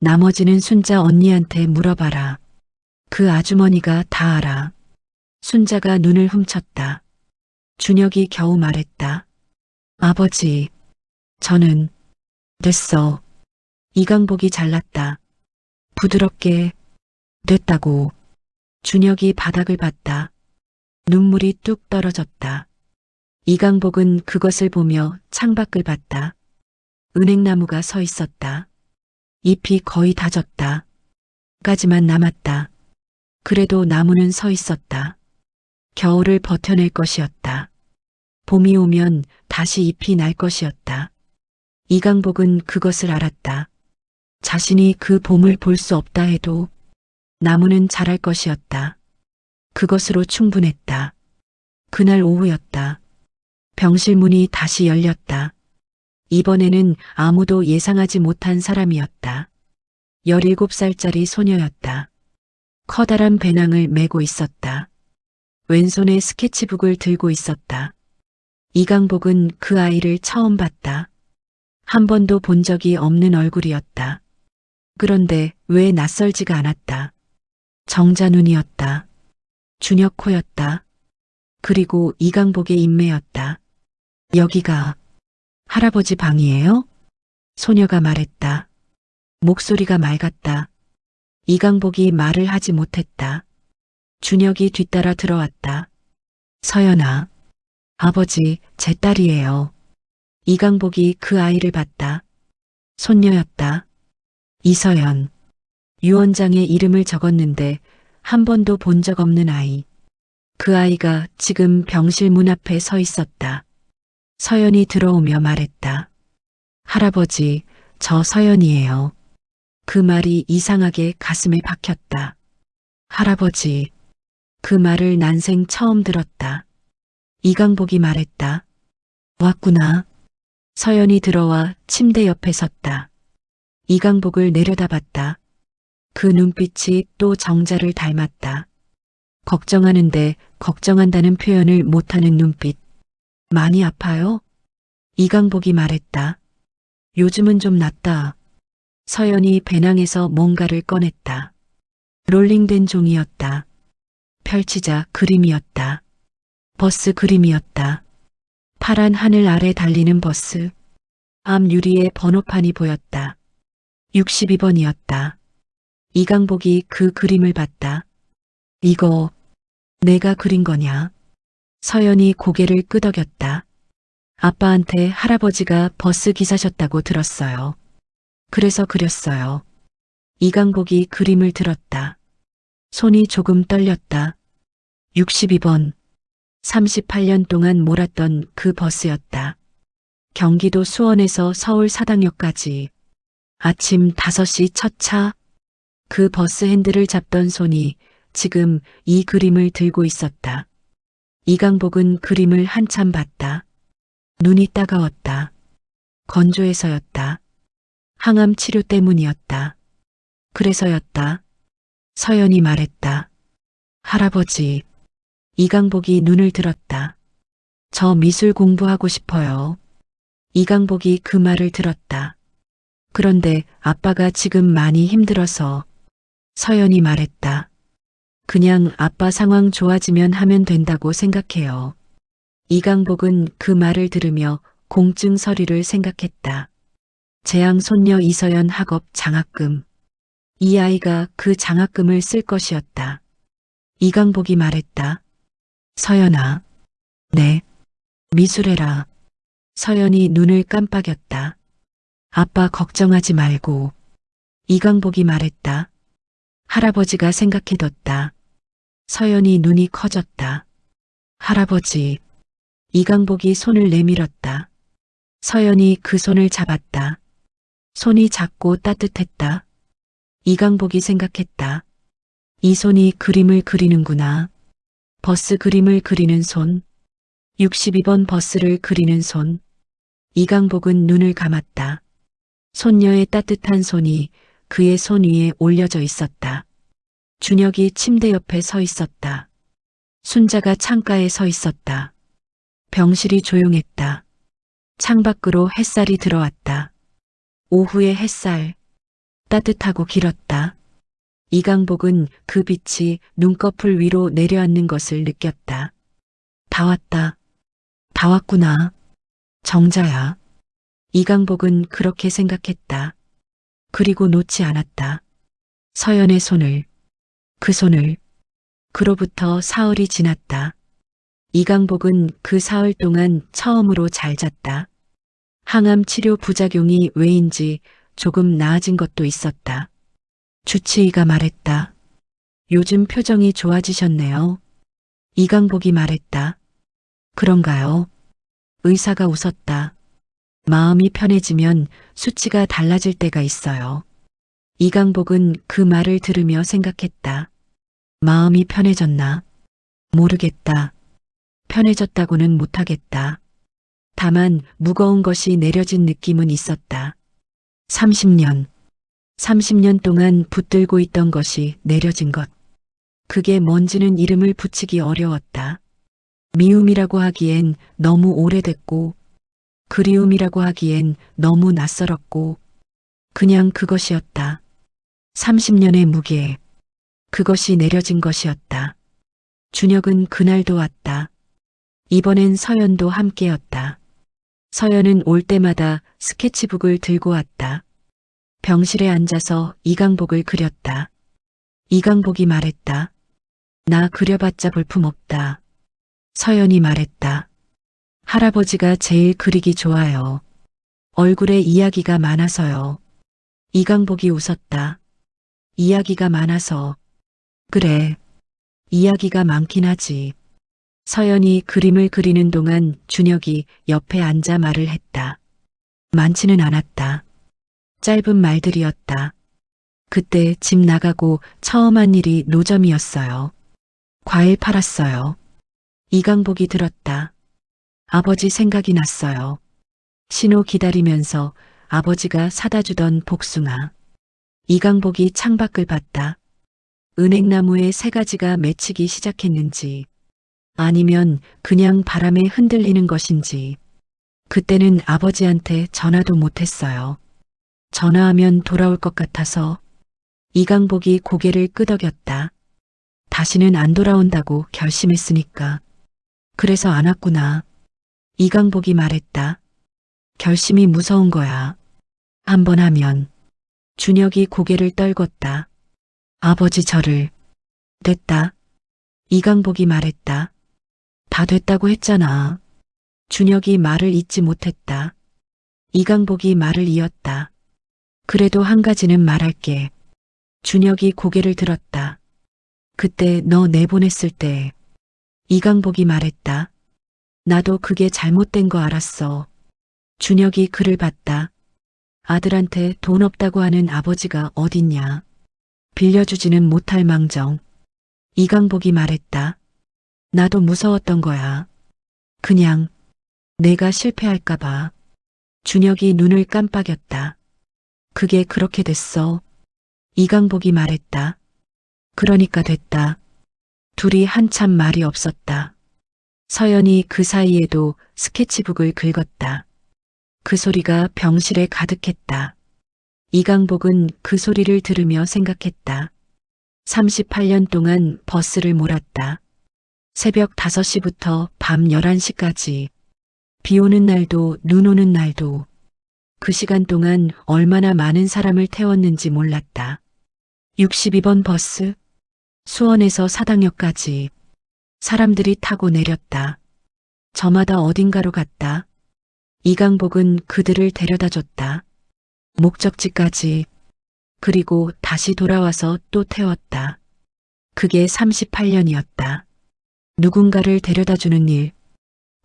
나머지는 순자 언니한테 물어봐라. 그 아주머니가 다 알아. 순자가 눈을 훔쳤다. 준혁이 겨우 말했다. 아버지, 저는 됐어. 이강복이 잘났다. 부드럽게 됐다고. 준혁이 바닥을 봤다. 눈물이 뚝 떨어졌다. 이강복은 그것을 보며 창밖을 봤다. 은행나무가 서 있었다. 잎이 거의 다 졌다. 까지만 남았다. 그래도 나무는 서 있었다. 겨울을 버텨낼 것이었다. 봄이 오면 다시 잎이 날 것이었다. 이강복은 그것을 알았다. 자신이 그 봄을 볼 수 없다 해도 나무는 자랄 것이었다. 그것으로 충분했다. 그날 오후였다. 병실 문이 다시 열렸다. 이번에는 아무도 예상하지 못한 사람이었다. 17살짜리 소녀였다. 커다란 배낭을 메고 있었다. 왼손에 스케치북을 들고 있었다. 이강복은 그 아이를 처음 봤다. 한 번도 본 적이 없는 얼굴이었다. 그런데 왜 낯설지가 않았다. 정자 눈이었다. 준혁 코였다. 그리고 이강복의 인매였다. 여기가 할아버지 방이에요? 소녀가 말했다. 목소리가 맑았다. 이강복이 말을 하지 못했다. 준혁이 뒤따라 들어왔다. 서연아, 아버지, 제 딸이에요. 이강복이 그 아이를 봤다. 손녀였다. 이서연. 유언장에 이름을 적었는데 한 번도 본 적 없는 아이. 그 아이가 지금 병실 문 앞에 서 있었다. 서연이 들어오며 말했다. 할아버지, 저 서연이에요. 그 말이 이상하게 가슴에 박혔다. 할아버지. 그 말을 난생 처음 들었다. 이강복이 말했다. 왔구나. 서연이 들어와 침대 옆에 섰다. 이강복을 내려다봤다. 그 눈빛이 또 정자를 닮았다. 걱정하는데 걱정한다는 표현을 못하는 눈빛. 많이 아파요? 이강복이 말했다. 요즘은 좀 낫다. 서연이 배낭에서 뭔가를 꺼냈다. 롤링된 종이였다. 펼치자 그림이었다. 버스 그림이었다. 파란 하늘 아래 달리는 버스. 앞 유리에 번호판이 보였다. 62번이었다. 이강복이 그 그림을 봤다. 이거 내가 그린 거냐? 서연이 고개를 끄덕였다. 아빠한테 할아버지가 버스 기사셨다고 들었어요. 그래서 그렸어요. 이강복이 그림을 들었다. 손이 조금 떨렸다. 62번. 38년 동안 몰았던 그 버스였다. 경기도 수원에서 서울 사당역까지. 아침 5시 첫 차. 그 버스 핸들을 잡던 손이 지금 이 그림을 들고 있었다. 이강복은 그림을 한참 봤다. 눈이 따가웠다. 건조해서였다. 항암 치료 때문이었다. 그래서였다. 서연이 말했다. 할아버지. 이강복이 눈을 들었다. 저 미술 공부하고 싶어요. 이강복이 그 말을 들었다. 그런데 아빠가 지금 많이 힘들어서. 서연이 말했다. 그냥 아빠 상황 좋아지면 하면 된다고 생각해요. 이강복은 그 말을 들으며 공증 서류를 생각했다. 재양 손녀 이서연 학업 장학금. 이 아이가 그 장학금을 쓸 것이었다. 이강복이 말했다. 서연아. 네. 미술해라. 서연이 눈을 깜빡였다. 아빠 걱정하지 말고. 이강복이 말했다. 할아버지가 생각해뒀다. 서연이 눈이 커졌다. 할아버지. 이강복이 손을 내밀었다. 서연이 그 손을 잡았다. 손이 작고 따뜻했다. 이강복이 생각했다. 이 손이 그림을 그리는구나. 버스 그림을 그리는 손. 62번 버스를 그리는 손. 이강복은 눈을 감았다. 손녀의 따뜻한 손이 그의 손 위에 올려져 있었다. 준혁이 침대 옆에 서 있었다. 순자가 창가에 서 있었다. 병실이 조용했다. 창밖으로 햇살이 들어왔다. 오후의 햇살. 따뜻하고 길었다. 이강복은 그 빛이 눈꺼풀 위로 내려앉는 것을 느꼈다. 다 왔다. 다 왔구나. 정자야. 이강복은 그렇게 생각했다. 그리고 놓지 않았다. 서연의 손을. 그 손을. 그로부터 사흘이 지났다. 이강복은 그 사흘 동안 처음으로 잘 잤다. 항암 치료 부작용이 왜인지 조금 나아진 것도 있었다. 주치의가 말했다. 요즘 표정이 좋아지셨네요. 이강복이 말했다. 그런가요? 의사가 웃었다. 마음이 편해지면 수치가 달라질 때가 있어요. 이강복은 그 말을 들으며 생각했다. 마음이 편해졌나? 모르겠다. 편해졌다고는 못하겠다. 다만 무거운 것이 내려진 느낌은 있었다. 30년. 30년 동안 붙들고 있던 것이 내려진 것. 그게 뭔지는 이름을 붙이기 어려웠다. 미움이라고 하기엔 너무 오래됐고, 그리움이라고 하기엔 너무 낯설었고, 그냥 그것이었다. 30년의 무게. 그것이 내려진 것이었다. 준혁은 그날도 왔다. 이번엔 서연도 함께였다. 서연은 올 때마다 스케치북을 들고 왔다. 병실에 앉아서 이강복을 그렸다. 이강복이 말했다. 나 그려봤자 볼품없다. 서연이 말했다. 할아버지가 제일 그리기 좋아요. 얼굴에 이야기가 많아서요. 이강복이 웃었다. 이야기가 많아서. 그래. 이야기가 많긴 하지. 서연이 그림을 그리는 동안 준혁이 옆에 앉아 말을 했다. 많지는 않았다. 짧은 말들이었다. 그때 집 나가고 처음 한 일이 노점이었어요. 과일 팔았어요. 이강복이 들었다. 아버지 생각이 났어요. 신호 기다리면서 아버지가 사다 주던 복숭아. 이강복이 창밖을 봤다. 은행나무에 새 가지가 맺히기 시작했는지 아니면 그냥 바람에 흔들리는 것인지 그때는 아버지한테 전화도 못했어요. 전화하면 돌아올 것 같아서. 이강복이 고개를 끄덕였다. 다시는 안 돌아온다고 결심했으니까. 그래서 안 왔구나. 이강복이 말했다. 결심이 무서운 거야. 한 번 하면. 준혁이 고개를 떨궜다. 아버지 저를. 됐다. 이강복이 말했다. 다 됐다고 했잖아. 준혁이 말을 잇지 못했다. 이강복이 말을 이었다. 그래도 한 가지는 말할게. 준혁이 고개를 들었다. 그때 너 내보냈을 때. 이강복이 말했다. 나도 그게 잘못된 거 알았어. 준혁이 그를 봤다. 아들한테 돈 없다고 하는 아버지가 어딨냐. 빌려주지는 못할 망정. 이강복이 말했다. 나도 무서웠던 거야. 그냥 내가 실패할까봐. 준혁이 눈을 깜빡였다. 그게 그렇게 됐어. 이강복이 말했다. 그러니까 됐다. 둘이 한참 말이 없었다. 서연이 그 사이에도 스케치북을 긁었다. 그 소리가 병실에 가득했다. 이강복은 그 소리를 들으며 생각했다. 38년 동안 버스를 몰았다. 새벽 5시부터 밤 11시까지. 비 오는 날도 눈 오는 날도. 그 시간 동안 얼마나 많은 사람을 태웠는지 몰랐다. 62번 버스. 수원에서 사당역까지. 사람들이 타고 내렸다. 저마다 어딘가로 갔다. 이강복은 그들을 데려다 줬다. 목적지까지. 그리고 다시 돌아와서 또 태웠다. 그게 38년이었다. 누군가를 데려다 주는 일.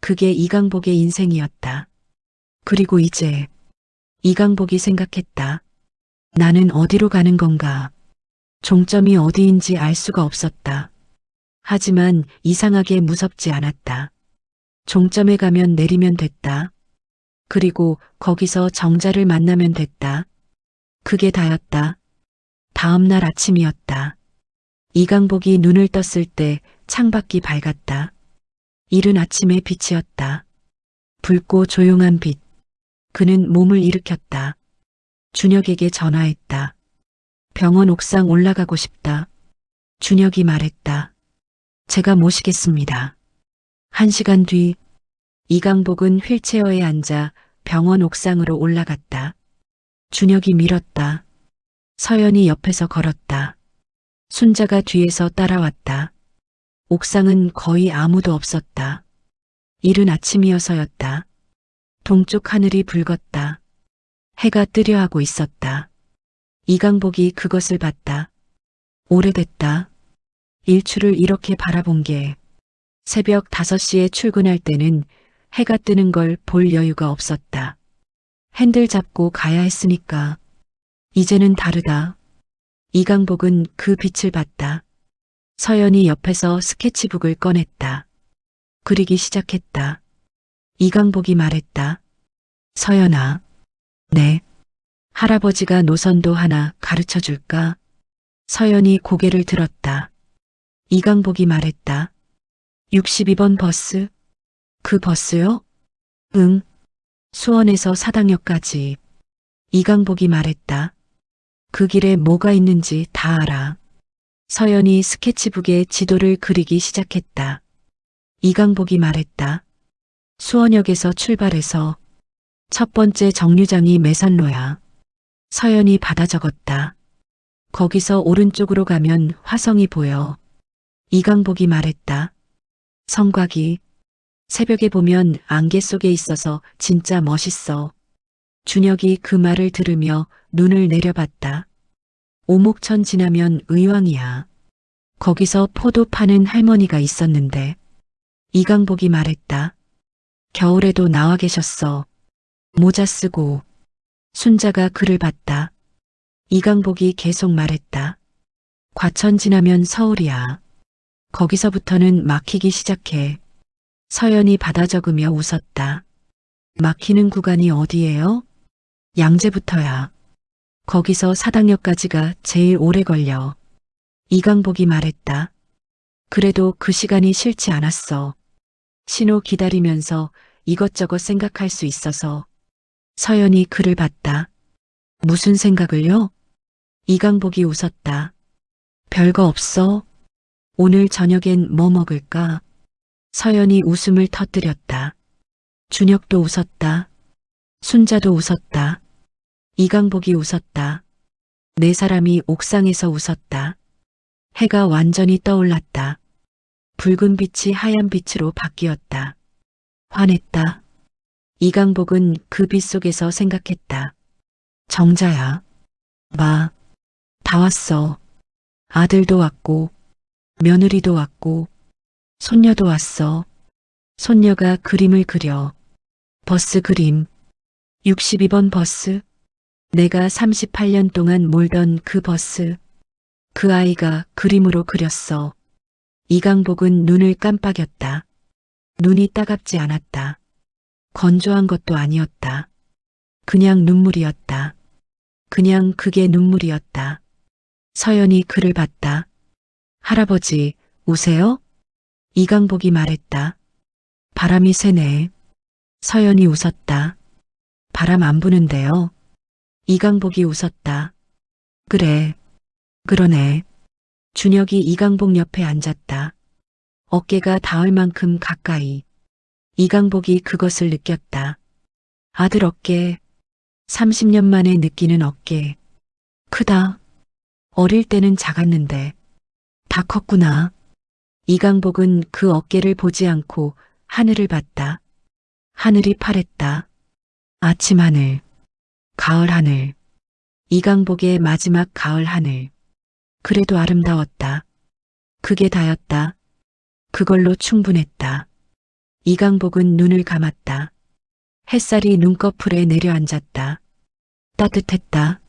그게 이강복의 인생이었다. 그리고 이제 이강복이 생각했다. 나는 어디로 가는 건가? 종점이 어디인지 알 수가 없었다. 하지만 이상하게 무섭지 않았다. 종점에 가면 내리면 됐다. 그리고 거기서 정자를 만나면 됐다. 그게 다였다. 다음 날 아침이었다. 이강복이 눈을 떴을 때 창밖이 밝았다. 이른 아침의 빛이었다. 붉고 조용한 빛. 그는 몸을 일으켰다. 준혁에게 전화했다. 병원 옥상 올라가고 싶다. 준혁이 말했다. 제가 모시겠습니다. 1시간 뒤 이강복은 휠체어에 앉아 병원 옥상으로 올라갔다. 준혁이 밀었다. 서연이 옆에서 걸었다. 순자가 뒤에서 따라왔다. 옥상은 거의 아무도 없었다. 이른 아침이어서였다. 동쪽 하늘이 붉었다. 해가 뜨려 하고 있었다. 이강복이 그것을 봤다. 오래됐다. 일출을 이렇게 바라본 게 새벽 5시에 출근할 때는 해가 뜨는 걸 볼 여유가 없었다. 핸들 잡고 가야 했으니까. 이제는 다르다. 이강복은 그 빛을 봤다. 서연이 옆에서 스케치북을 꺼냈다. 그리기 시작했다. 이강복이 말했다. 서연아. 네. 할아버지가 노선도 하나 가르쳐 줄까? 서연이 고개를 들었다. 이강복이 말했다. 62번 버스? 그 버스요? 응. 수원에서 사당역까지. 이강복이 말했다. 그 길에 뭐가 있는지 다 알아. 서연이 스케치북에 지도를 그리기 시작했다. 이강복이 말했다. 수원역에서 출발해서 첫 번째 정류장이 매산로야. 서연이 받아 적었다. 거기서 오른쪽으로 가면 화성이 보여. 이강복이 말했다. 성곽이 새벽에 보면 안개 속에 있어서 진짜 멋있어. 준혁이 그 말을 들으며 눈을 내려봤다. 오목천 지나면 의왕이야. 거기서 포도 파는 할머니가 있었는데. 이강복이 말했다. 겨울에도 나와 계셨어. 모자 쓰고. 순자가 그를 봤다. 이강복이 계속 말했다. 과천 지나면 서울이야. 거기서부터는 막히기 시작해. 서연이 받아 적으며 웃었다. 막히는 구간이 어디예요? 양재부터야. 거기서 사당역까지가 제일 오래 걸려. 이강복이 말했다. 그래도 그 시간이 싫지 않았어. 신호 기다리면서 이것저것 생각할 수 있어서. 서연이 그를 봤다. 무슨 생각을요? 이강복이 웃었다. 별거 없어. 오늘 저녁엔 뭐 먹을까? 서연이 웃음을 터뜨렸다. 준혁도 웃었다. 순자도 웃었다. 이강복이 웃었다. 네 사람이 옥상에서 웃었다. 해가 완전히 떠올랐다. 붉은 빛이 하얀 빛으로 바뀌었다. 화냈다. 이강복은 그 빛 속에서 생각했다. 정자야. 다 왔어. 아들도 왔고, 며느리도 왔고, 손녀도 왔어. 손녀가 그림을 그려. 버스 그림. 62번 버스. 내가 38년 동안 몰던 그 버스. 그 아이가 그림으로 그렸어. 이강복은 눈을 깜빡였다. 눈이 따갑지 않았다. 건조한 것도 아니었다. 그냥 눈물이었다. 그냥 그게 눈물이었다. 서연이 그를 봤다. 할아버지, 우세요? 이강복이 말했다. 바람이 새네. 서연이 웃었다. 바람 안 부는데요. 이강복이 웃었다. 그래. 그러네. 준혁이 이강복 옆에 앉았다. 어깨가 닿을 만큼 가까이. 이강복이 그것을 느꼈다. 아들 어깨. 30년 만에 느끼는 어깨. 크다. 어릴 때는 작았는데. 다 컸구나. 이강복은 그 어깨를 보지 않고 하늘을 봤다. 하늘이 파랬다. 아침 하늘. 가을 하늘. 이강복의 마지막 가을 하늘. 그래도 아름다웠다. 그게 다였다. 그걸로 충분했다. 이강복은 눈을 감았다. 햇살이 눈꺼풀에 내려앉았다. 따뜻했다.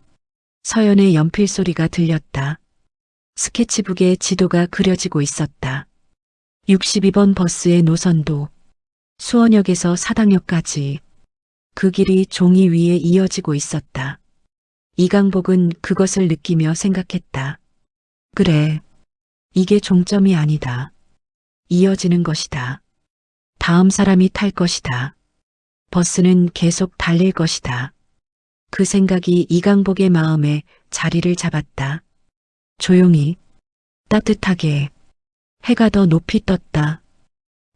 서연의 연필 소리가 들렸다. 스케치북에 지도가 그려지고 있었다. 62번 버스의 노선도. 수원역에서 사당역까지. 그 길이 종이 위에 이어지고 있었다. 이강복은 그것을 느끼며 생각했다. 그래. 이게 종점이 아니다. 이어지는 것이다. 다음 사람이 탈 것이다. 버스는 계속 달릴 것이다. 그 생각이 이강복의 마음에 자리를 잡았다. 조용히, 따뜻하게, 해가 더 높이 떴다.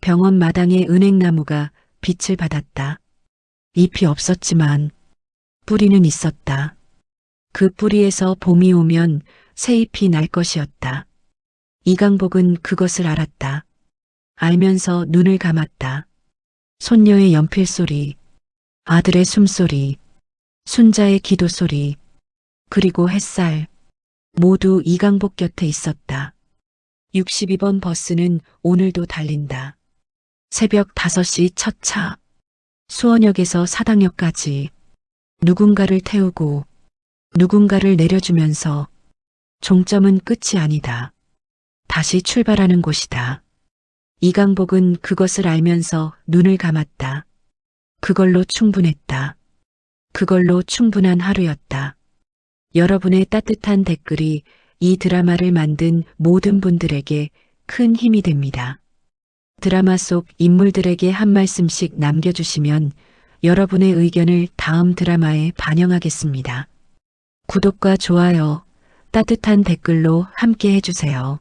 병원 마당의 은행나무가 빛을 받았다. 잎이 없었지만 뿌리는 있었다. 그 뿌리에서 봄이 오면 새 잎이 날 것이었다. 이강복은 그것을 알았다. 알면서 눈을 감았다. 손녀의 연필 소리, 아들의 숨소리, 순자의 기도 소리, 그리고 햇살, 모두 이강복 곁에 있었다. 62번 버스는 오늘도 달린다. 새벽 5시 첫 차. 수원역에서 사당역까지 누군가를 태우고 누군가를 내려주면서 종점은 끝이 아니다. 다시 출발하는 곳이다. 이강복은 그것을 알면서 눈을 감았다. 그걸로 충분했다. 그걸로 충분한 하루였다. 여러분의 따뜻한 댓글이 이 드라마를 만든 모든 분들에게 큰 힘이 됩니다. 드라마 속 인물들에게 한 말씀씩 남겨주시면 여러분의 의견을 다음 드라마에 반영하겠습니다. 구독과 좋아요, 따뜻한 댓글로 함께 해주세요.